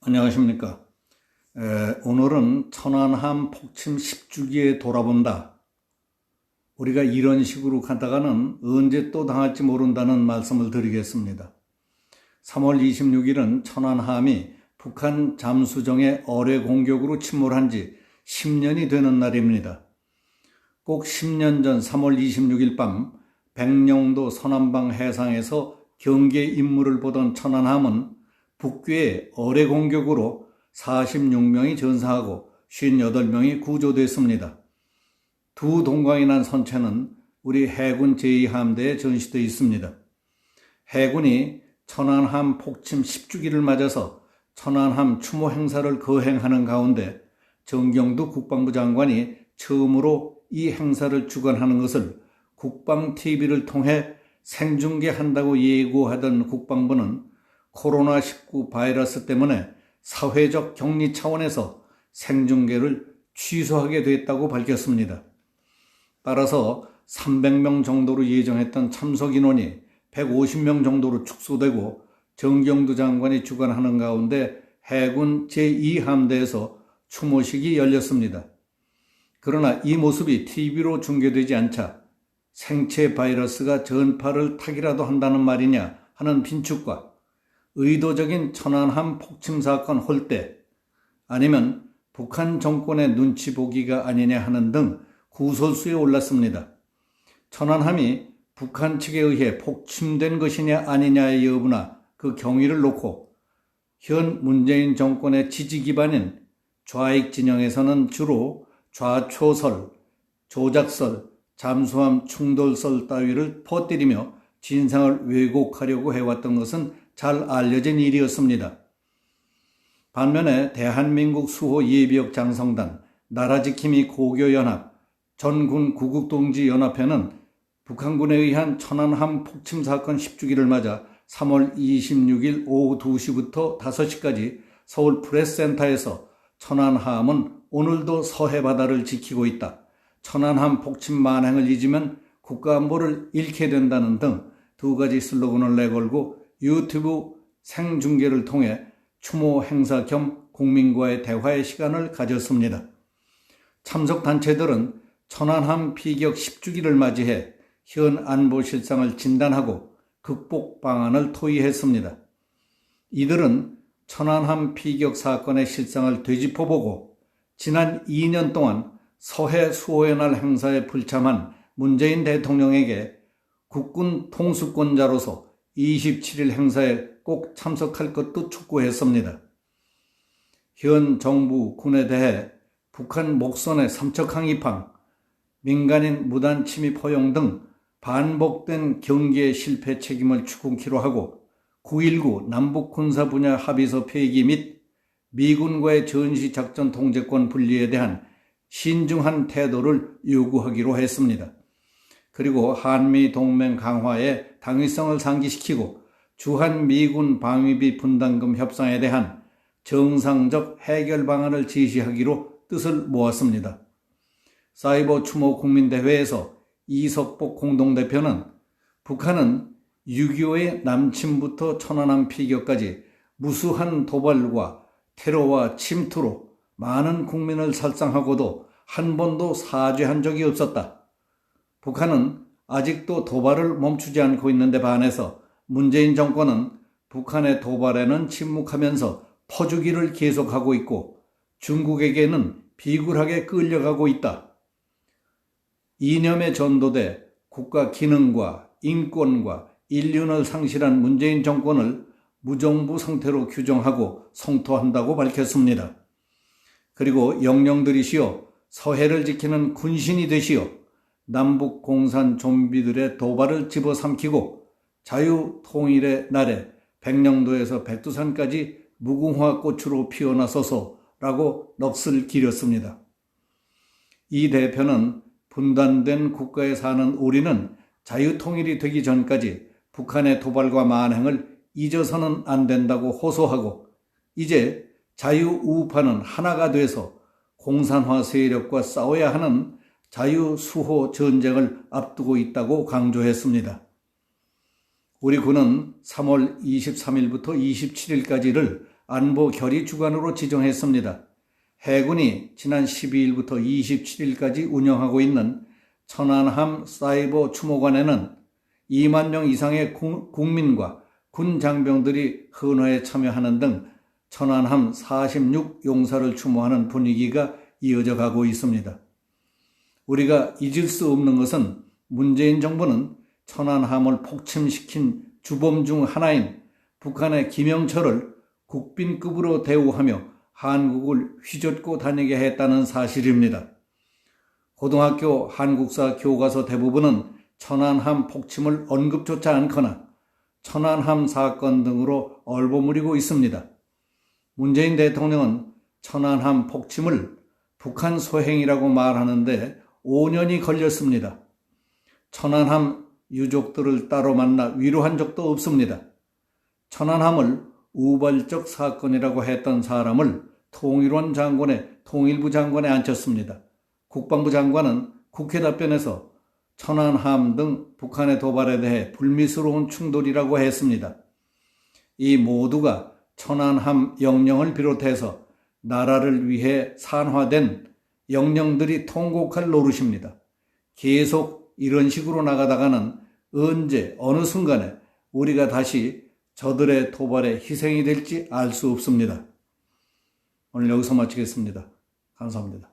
안녕하십니까. 오늘은 천안함 폭침 10주기에 돌아본다. 우리가 이런 식으로 가다가는 언제 또 당할지 모른다는 말씀을 드리겠습니다. 3월 26일은 천안함이 북한 잠수정의 어뢰 공격으로 침몰한 지 10년이 되는 날입니다. 꼭 10년 전 3월 26일 밤 백령도 서남방 해상에서 경계 임무를 보던 천안함은 북괴의 어뢰 공격으로 46명이 전사하고 58명이 구조됐습니다. 두 동강이 난 선체는 우리 해군 제2함대에 전시되어 있습니다. 해군이 천안함 폭침 10주기를 맞아서 천안함 추모 행사를 거행하는 가운데 정경두 국방부 장관이 처음으로 이 행사를 주관하는 것을 국방TV를 통해 생중계한다고 예고하던 국방부는 코로나19 바이러스 때문에 사회적 격리 차원에서 생중계를 취소하게 됐다고 밝혔습니다. 따라서 300명 정도로 예정했던 참석 인원이 150명 정도로 축소되고 정경두 장관이 주관하는 가운데 해군 제2함대에서 추모식이 열렸습니다. 그러나 이 모습이 TV로 중계되지 않자 생체 바이러스가 전파를 타기라도 한다는 말이냐 하는 빈축과 의도적인 천안함 폭침 사건 홀대 아니면 북한 정권의 눈치 보기가 아니냐 하는 등 구설수에 올랐습니다. 천안함이 북한 측에 의해 폭침된 것이냐 아니냐의 여부나 그 경위를 놓고 현 문재인 정권의 지지 기반인 좌익 진영에서는 주로 좌초설, 조작설, 잠수함 충돌설 따위를 퍼뜨리며 진상을 왜곡하려고 해왔던 것은 잘 알려진 일이었습니다. 반면에 대한민국 수호 예비역 장성단, 나라지킴이 고교연합, 전군 구국동지연합회는 북한군에 의한 천안함 폭침 사건 10주기를 맞아 3월 26일 오후 2시부터 5시까지 서울 프레스센터에서 천안함은 오늘도 서해 바다를 지키고 있다. 천안함 폭침 만행을 잊으면 국가안보를 잃게 된다는 등 두 가지 슬로건을 내걸고 유튜브 생중계를 통해 추모 행사 겸 국민과의 대화의 시간을 가졌습니다. 참석 단체들은 천안함 피격 10주기를 맞이해 현 안보 실상을 진단하고 극복 방안을 토의했습니다. 이들은 천안함 피격 사건의 실상을 되짚어보고 지난 2년 동안 서해 수호의 날 행사에 불참한 문재인 대통령에게 국군 통수권자로서 27일 행사에 꼭 참석할 것도 촉구했습니다. 현 정부 군에 대해 북한 목선의 삼척항 입항, 민간인 무단 침입 허용 등 반복된 경계 실패 책임을 추궁키로 하고 9.19 남북 군사 분야 합의서 폐기 및 미군과의 전시작전 통제권 분리에 대한 신중한 태도를 요구하기로 했습니다. 그리고 한미 동맹 강화에 당위성을 상기시키고 주한미군 방위비 분담금 협상에 대한 정상적 해결 방안을 제시하기로 뜻을 모았습니다. 사이버 추모 국민대회에서 이석복 공동대표는 북한은 6.25의 남침부터 천안함 피격까지 무수한 도발과 테러와 침투로 많은 국민을 살상하고도 한 번도 사죄한 적이 없었다. 북한은 아직도 도발을 멈추지 않고 있는데 반해서 문재인 정권은 북한의 도발에는 침묵하면서 퍼주기를 계속하고 있고 중국에게는 비굴하게 끌려가고 있다. 이념에 전도돼 국가 기능과 인권과 인륜을 상실한 문재인 정권을 무정부 상태로 규정하고 성토한다고 밝혔습니다. 그리고 영령들이시여 서해를 지키는 군신이 되시어 남북 공산 좀비들의 도발을 집어삼키고 자유통일의 날에 백령도에서 백두산까지 무궁화 꽃으로 피어나소서라고 넋을 기렸습니다. 이 대표는 분단된 국가에 사는 우리는 자유통일이 되기 전까지 북한의 도발과 만행을 잊어서는 안 된다고 호소하고 이제 자유우파는 하나가 돼서 공산화 세력과 싸워야 하는 자유수호 전쟁을 앞두고 있다고 강조했습니다. 우리 군은 3월 23일부터 27일까지를 안보 결의 주간으로 지정했습니다. 해군이 지난 12일부터 27일까지 운영하고 있는 천안함 사이버 추모관에는 2만 명 이상의 국민과 군 장병들이 헌화에 참여하는 등 천안함 46 용사를 추모하는 분위기가 이어져 가고 있습니다. 우리가 잊을 수 없는 것은 문재인 정부는 천안함을 폭침시킨 주범 중 하나인 북한의 김영철을 국빈급으로 대우하며 한국을 휘젓고 다니게 했다는 사실입니다. 고등학교 한국사 교과서 대부분은 천안함 폭침을 언급조차 않거나 천안함 사건 등으로 얼버무리고 있습니다. 문재인 대통령은 천안함 폭침을 북한 소행이라고 말하는데 5년이 걸렸습니다. 천안함 유족들을 따로 만나 위로한 적도 없습니다. 천안함을 우발적 사건이라고 했던 사람을 통일원 장관의 통일부 장관에 앉혔습니다. 국방부 장관은 국회 답변에서 천안함 등 북한의 도발에 대해 불미스러운 충돌이라고 했습니다. 이 모두가 천안함 영령을 비롯해서 나라를 위해 산화된 영령들이 통곡할 노릇입니다. 계속 이런 식으로 나가다가는 언제 어느 순간에 우리가 다시 저들의 도발에 희생이 될지 알 수 없습니다. 오늘 여기서 마치겠습니다. 감사합니다.